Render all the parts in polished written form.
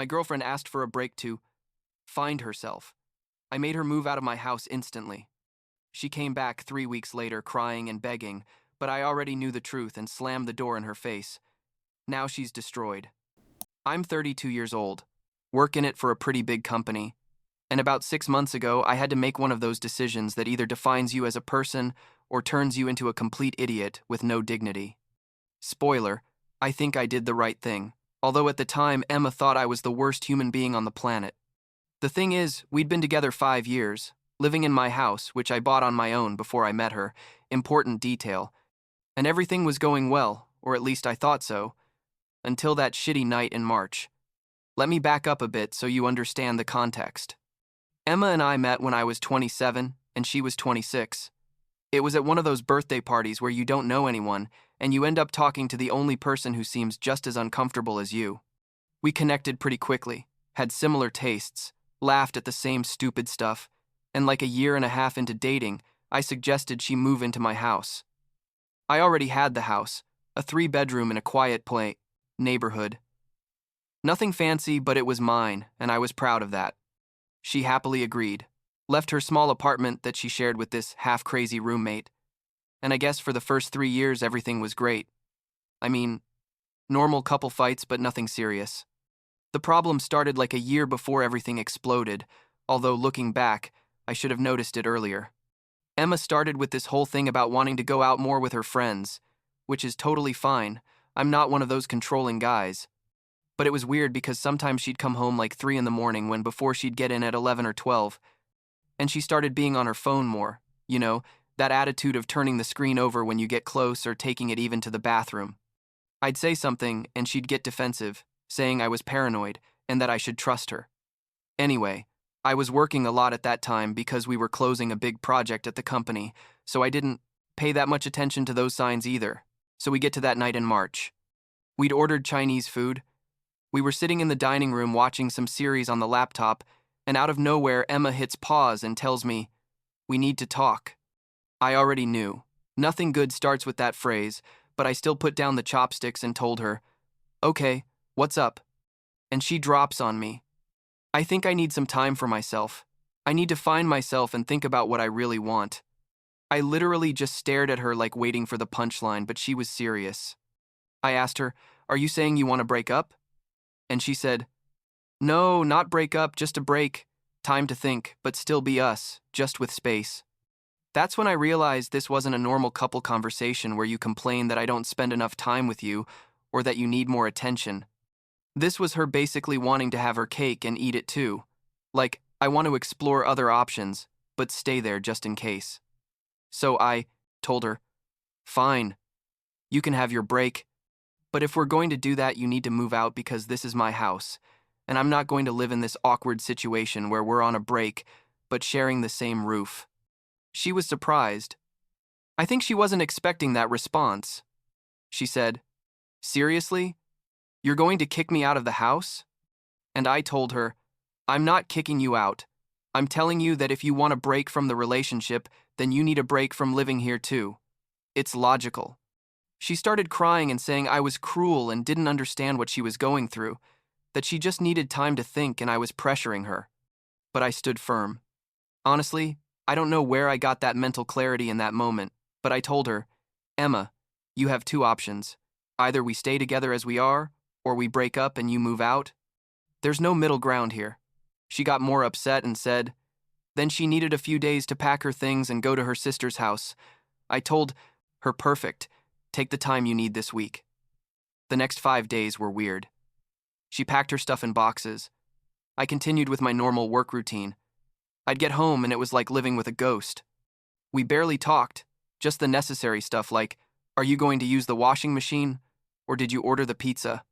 My girlfriend asked for a break to find herself. I made her move out of my house instantly. She came back 3 weeks later crying and begging, but I already knew the truth and slammed the door in her face. Now she's destroyed. I'm 32 years old, work in it for a pretty big company, and about 6 months ago I had to make one of those decisions that either defines you as a person or turns you into a complete idiot with no dignity. Spoiler, I think I did the right thing, although at the time Emma thought I was the worst human being on the planet. The thing is, we'd been together 5 years, living in my house, which I bought on my own before I met her, important detail, and everything was going well, or at least I thought so, until that shitty night in March. Let me back up a bit so you understand the context. Emma and I met when I was 27 and she was 26. It was at one of those birthday parties where you don't know anyone and you end up talking to the only person who seems just as uncomfortable as you. We connected pretty quickly, had similar tastes, laughed at the same stupid stuff, and like a year and a half into dating, I suggested she move into my house. I already had the house, a 3-bedroom in a quiet neighborhood. Nothing fancy, but it was mine, and I was proud of that. She happily agreed, left her small apartment that she shared with this half-crazy roommate, and I guess for the first 3 years everything was great. I mean, normal couple fights, but nothing serious. The problem started like a year before everything exploded, although looking back, I should have noticed it earlier. Emma started with this whole thing about wanting to go out more with her friends, which is totally fine. I'm not one of those controlling guys. But it was weird because sometimes she'd come home like 3 in the morning when before she'd get in at 11 or 12, and she started being on her phone more, that attitude of turning the screen over when you get close or taking it even to the bathroom. I'd say something and she'd get defensive, saying I was paranoid and that I should trust her. Anyway, I was working a lot at that time because we were closing a big project at the company, so I didn't pay that much attention to those signs either. So we get to that night in March. We'd ordered Chinese food. We were sitting in the dining room watching some series on the laptop, and out of nowhere Emma hits pause and tells me, "We need to talk." I already knew. Nothing good starts with that phrase, but I still put down the chopsticks and told her, "Okay, what's up?" And she drops on me. "I think I need some time for myself. I need to find myself and think about what I really want." I literally just stared at her like waiting for the punchline, but she was serious. I asked her, "Are you saying you want to break up?" And she said, "No, not break up, just a break. Time to think, but still be us, just with space." That's when I realized this wasn't a normal couple conversation where you complain that I don't spend enough time with you or that you need more attention. This was her basically wanting to have her cake and eat it too. Like, I want to explore other options, but stay there just in case. So I told her, "Fine, you can have your break, but if we're going to do that, you need to move out because this is my house, and I'm not going to live in this awkward situation where we're on a break, but sharing the same roof." She was surprised. I think she wasn't expecting that response. She said, "Seriously? You're going to kick me out of the house?" And I told her, "I'm not kicking you out. I'm telling you that if you want a break from the relationship, then you need a break from living here too. It's logical." She started crying and saying I was cruel and didn't understand what she was going through, that she just needed time to think and I was pressuring her. But I stood firm. Honestly, I don't know where I got that mental clarity in that moment, but I told her, "Emma, you have 2 options. Either we stay together as we are, or we break up and you move out. There's no middle ground here." She got more upset and said, then she needed a few days to pack her things and go to her sister's house. I told her, "Perfect. Take the time you need this week." The next 5 days were weird. She packed her stuff in boxes. I continued with my normal work routine. I'd get home and it was like living with a ghost. We barely talked, just the necessary stuff like, "Are you going to use the washing machine? Or did you order the pizza?"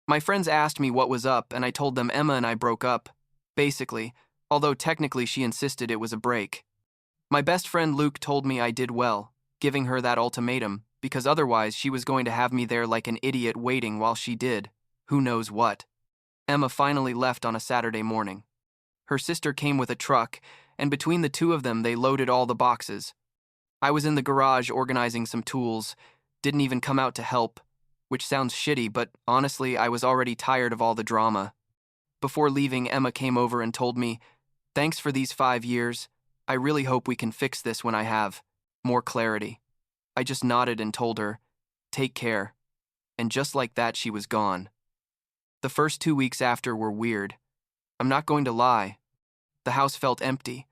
My friends asked me what was up and I told them Emma and I broke up, basically, although technically she insisted it was a break. My best friend Luke told me I did well, giving her that ultimatum, because otherwise she was going to have me there like an idiot waiting while she did who knows what. Emma finally left on a Saturday morning. Her sister came with a truck, and between the two of them they loaded all the boxes. I was in the garage organizing some tools, didn't even come out to help, which sounds shitty, but honestly I was already tired of all the drama. Before leaving, Emma came over and told me, "Thanks for these 5 years. I really hope we can fix this when I have more clarity." I just nodded and told her, "Take care." And just like that, she was gone. The first 2 weeks after were weird. I'm not going to lie. The house felt empty.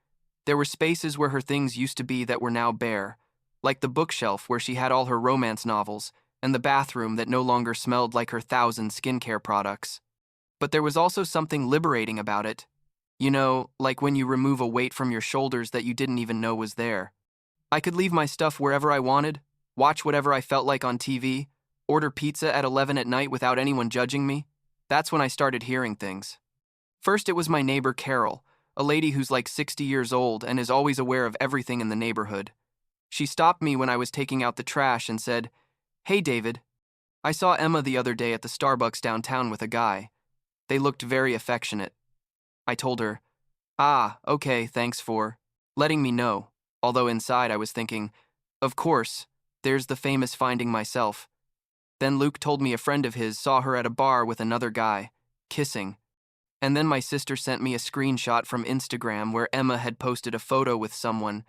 There were spaces where her things used to be that were now bare, like the bookshelf where she had all her romance novels, and the bathroom that no longer smelled like her 1,000 skincare products. But there was also something liberating about it. You know, like when you remove a weight from your shoulders that you didn't even know was there. I could leave my stuff wherever I wanted, watch whatever I felt like on TV, order pizza at 11 at night without anyone judging me. That's when I started hearing things. First, it was my neighbor Carol, a lady who's like 60 years old and is always aware of everything in the neighborhood. She stopped me when I was taking out the trash and said, "Hey, David. I saw Emma the other day at the Starbucks downtown with a guy. They looked very affectionate." I told her, "Ah, okay, thanks for letting me know," although inside I was thinking, of course, there's the famous finding myself. Then Luke told me a friend of his saw her at a bar with another guy, kissing. And then my sister sent me a screenshot from Instagram where Emma had posted a photo with someone,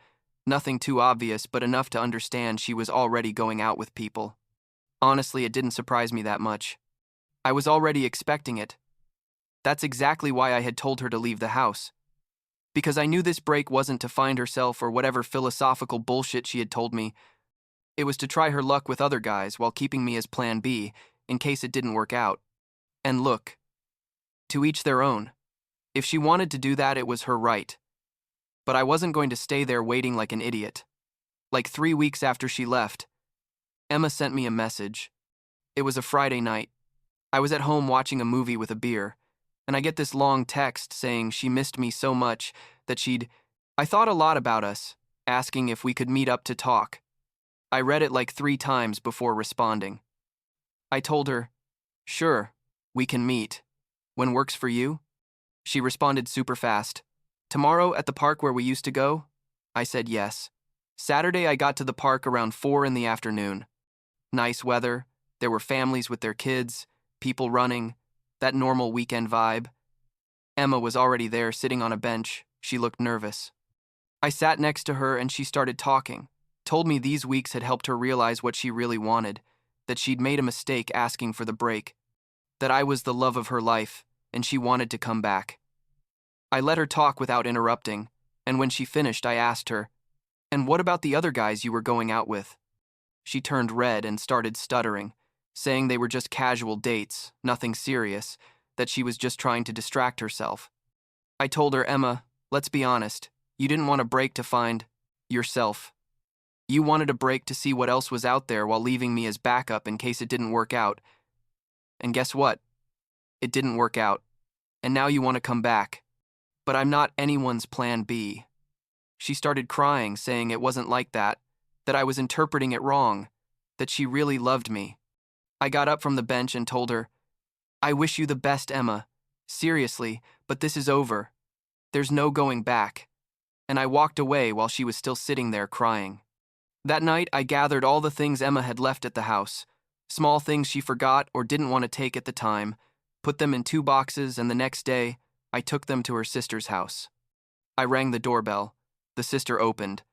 nothing too obvious but enough to understand she was already going out with people. Honestly, it didn't surprise me that much. I was already expecting it. That's exactly why I had told her to leave the house. Because I knew this break wasn't to find herself or whatever philosophical bullshit she had told me. It was to try her luck with other guys while keeping me as plan B in case it didn't work out. And look, to each their own. If she wanted to do that, it was her right. But I wasn't going to stay there waiting like an idiot. Like 3 weeks after she left, Emma sent me a message. It was a Friday night. I was at home watching a movie with a beer, and I get this long text saying she missed me so much that I thought a lot about us, asking if we could meet up to talk. I read it like 3 times before responding. I told her, "Sure, we can meet. When works for you?" She responded super fast. "Tomorrow at the park where we used to go?" I said yes. Saturday I got to the park around 4 in the afternoon. Nice weather, there were families with their kids, people running, that normal weekend vibe. Emma was already there sitting on a bench. She looked nervous. I sat next to her and she started talking, told me these weeks had helped her realize what she really wanted, that she'd made a mistake asking for the break, that I was the love of her life, and she wanted to come back. I let her talk without interrupting, and when she finished, I asked her, "And what about the other guys you were going out with?" She turned red and started stuttering, saying they were just casual dates, nothing serious, that she was just trying to distract herself. I told her, "Emma, let's be honest, you didn't want a break to find yourself. You wanted a break to see what else was out there while leaving me as backup in case it didn't work out. And guess what? It didn't work out. And now you want to come back. But I'm not anyone's plan B." She started crying, saying it wasn't like that I was interpreting it wrong, that she really loved me. I got up from the bench and told her, "I wish you the best, Emma. Seriously, but this is over. There's no going back." And I walked away while she was still sitting there crying. That night, I gathered all the things Emma had left at the house, small things she forgot or didn't want to take at the time, put them in 2 boxes, and the next day, I took them to her sister's house. I rang the doorbell. The sister opened.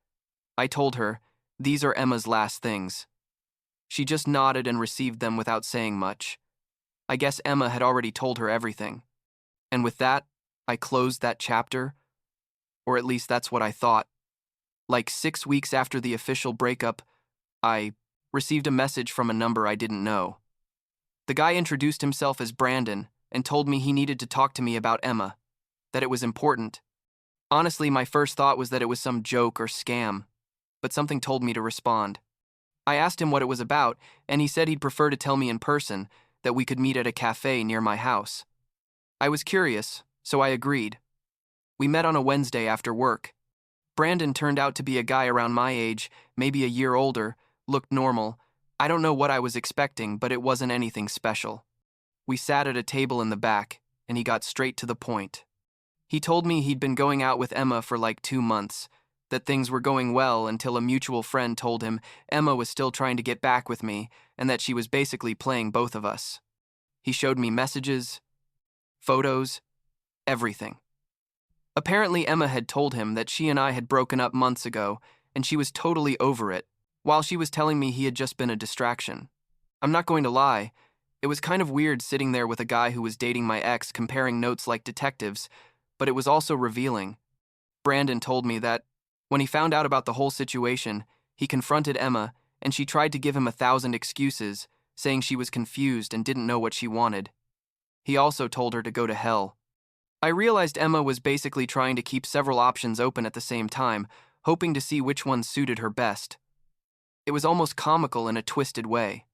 I told her, "These are Emma's last things." She just nodded and received them without saying much. I guess Emma had already told her everything. And with that, I closed that chapter, or at least that's what I thought. Like 6 weeks after the official breakup, I received a message from a number I didn't know. The guy introduced himself as Brandon and told me he needed to talk to me about Emma, that it was important. Honestly, my first thought was that it was some joke or scam, but something told me to respond. I asked him what it was about, and he said he'd prefer to tell me in person, that we could meet at a cafe near my house. I was curious, so I agreed. We met on a Wednesday after work. Brandon turned out to be a guy around my age, maybe a year older, looked normal. I don't know what I was expecting, but it wasn't anything special. We sat at a table in the back, and he got straight to the point. He told me he'd been going out with Emma for like 2 months, that things were going well until a mutual friend told him Emma was still trying to get back with me and that she was basically playing both of us. He showed me messages, photos, Everything. Apparently, Emma had told him that she and I had broken up months ago, and she was totally over it, while she was telling me he had just been a distraction. I'm not going to lie, it was kind of weird sitting there with a guy who was dating my ex comparing notes like detectives, but it was also revealing. Brandon told me that, when he found out about the whole situation, he confronted Emma, and she tried to give him 1,000 excuses, saying she was confused and didn't know what she wanted. He also told her to go to hell. I realized Emma was basically trying to keep several options open at the same time, hoping to see which one suited her best. It was almost comical in a twisted way.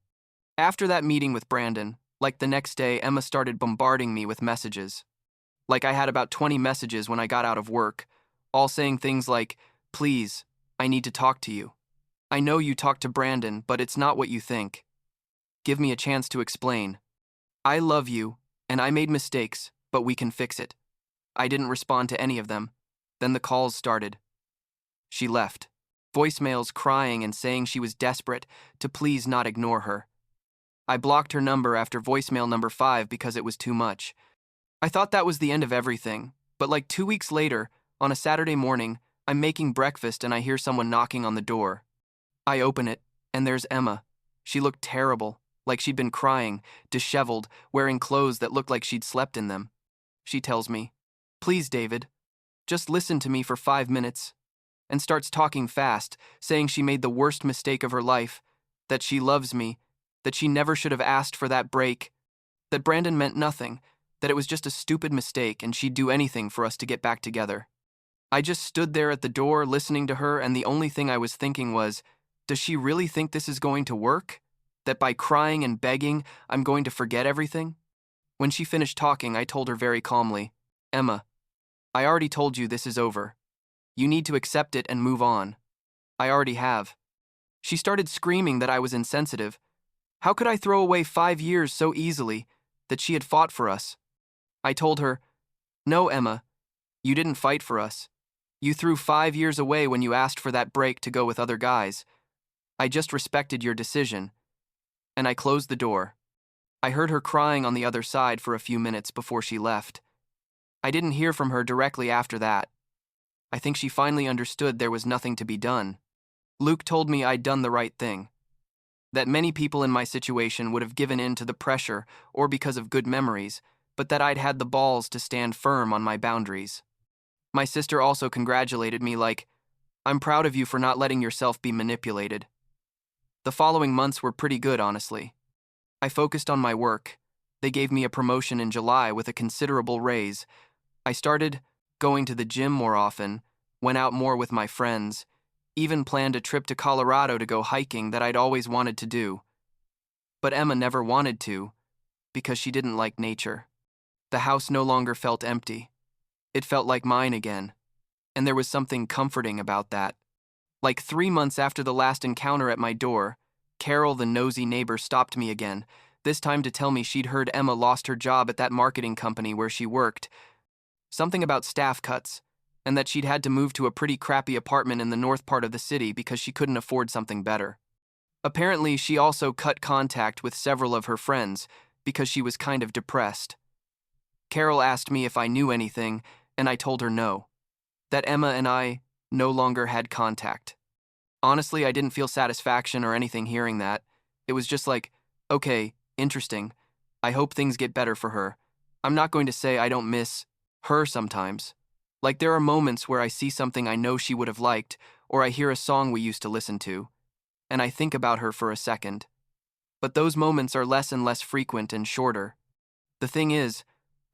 After that meeting with Brandon, like the next day, Emma started bombarding me with messages. Like I had about 20 messages when I got out of work, all saying things like, "Please, I need to talk to you. I know you talked to Brandon, but it's not what you think. Give me a chance to explain. I love you, and I made mistakes, but we can fix it." I didn't respond to any of them. Then the calls started. She left. Voicemails crying and saying she was desperate to please not ignore her. I blocked her number after voicemail number 5 because it was too much. I thought that was the end of everything, but like 2 weeks later, on a Saturday morning, I'm making breakfast and I hear someone knocking on the door. I open it, and there's Emma. She looked terrible, like she'd been crying, disheveled, wearing clothes that looked like she'd slept in them. She tells me, "Please, David, just listen to me for 5 minutes," and starts talking fast, saying she made the worst mistake of her life, that she loves me, that she never should have asked for that break, that Brandon meant nothing, that it was just a stupid mistake and she'd do anything for us to get back together. I just stood there at the door listening to her, and the only thing I was thinking was, does she really think this is going to work? That by crying and begging, I'm going to forget everything? When she finished talking, I told her very calmly, "Emma, I already told you this is over. You need to accept it and move on." I already have. She started screaming that I was insensitive. How could I throw away 5 years so easily, that she had fought for us? I told her, "No, Emma, you didn't fight for us. You threw 5 years away when you asked for that break to go with other guys. I just respected your decision." And I closed the door. I heard her crying on the other side for a few minutes before she left. I didn't hear from her directly after that. I think she finally understood there was nothing to be done. Luke told me I'd done the right thing. That many people in my situation would have given in to the pressure or because of good memories, but that I'd had the balls to stand firm on my boundaries. My sister also congratulated me like, "I'm proud of you for not letting yourself be manipulated." The following months were pretty good, honestly. I focused on my work. They gave me a promotion in July with a considerable raise. I started going to the gym more often, went out more with my friends, even planned a trip to Colorado to go hiking that I'd always wanted to do. But Emma never wanted to, because she didn't like nature. The house no longer felt empty. It felt like mine again, and there was something comforting about that. Like 3 months after the last encounter at my door, Carol, the nosy neighbor, stopped me again, this time to tell me she'd heard Emma lost her job at that marketing company where she worked. Something about staff cuts, and that she'd had to move to a pretty crappy apartment in the north part of the city because she couldn't afford something better. Apparently, she also cut contact with several of her friends because she was kind of depressed. Carol asked me if I knew anything, and I told her no. That Emma and I no longer had contact. Honestly, I didn't feel satisfaction or anything hearing that. It was just like, okay, interesting. I hope things get better for her. I'm not going to say I don't miss her sometimes. Like there are moments where I see something I know she would have liked, or I hear a song we used to listen to, and I think about her for a second. But those moments are less and less frequent and shorter. The thing is,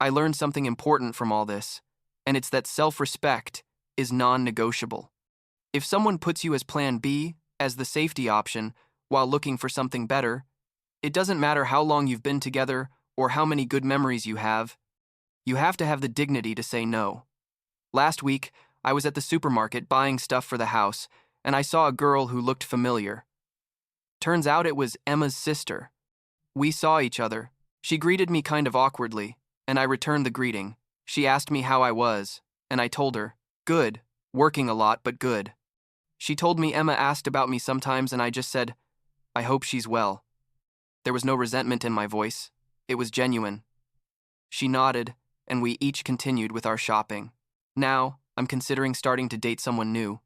I learned something important from all this, and it's that self-respect is non-negotiable. If someone puts you as plan B, as the safety option, while looking for something better, it doesn't matter how long you've been together or how many good memories you have to have the dignity to say no. Last week, I was at the supermarket buying stuff for the house, and I saw a girl who looked familiar. Turns out it was Emma's sister. We saw each other. She greeted me kind of awkwardly, and I returned the greeting. She asked me how I was, and I told her, "Good, working a lot, but good." She told me Emma asked about me sometimes, and I just said, "I hope she's well." There was no resentment in my voice. It was genuine. She nodded, and we each continued with our shopping. Now, I'm considering starting to date someone new.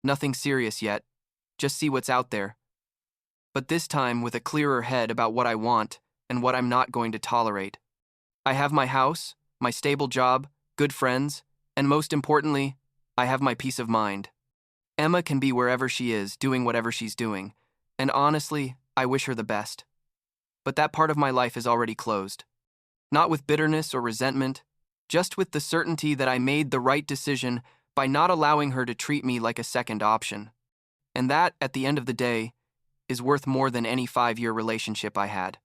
Nothing serious yet, just see what's out there. But this time with a clearer head about what I want and what I'm not going to tolerate. I have my house, my stable job, good friends, and most importantly, I have my peace of mind. Emma can be wherever she is, doing whatever she's doing, and honestly, I wish her the best. But that part of my life is already closed. Not with bitterness or resentment, just with the certainty that I made the right decision by not allowing her to treat me like a second option. And that, at the end of the day, is worth more than any 5-year relationship I had.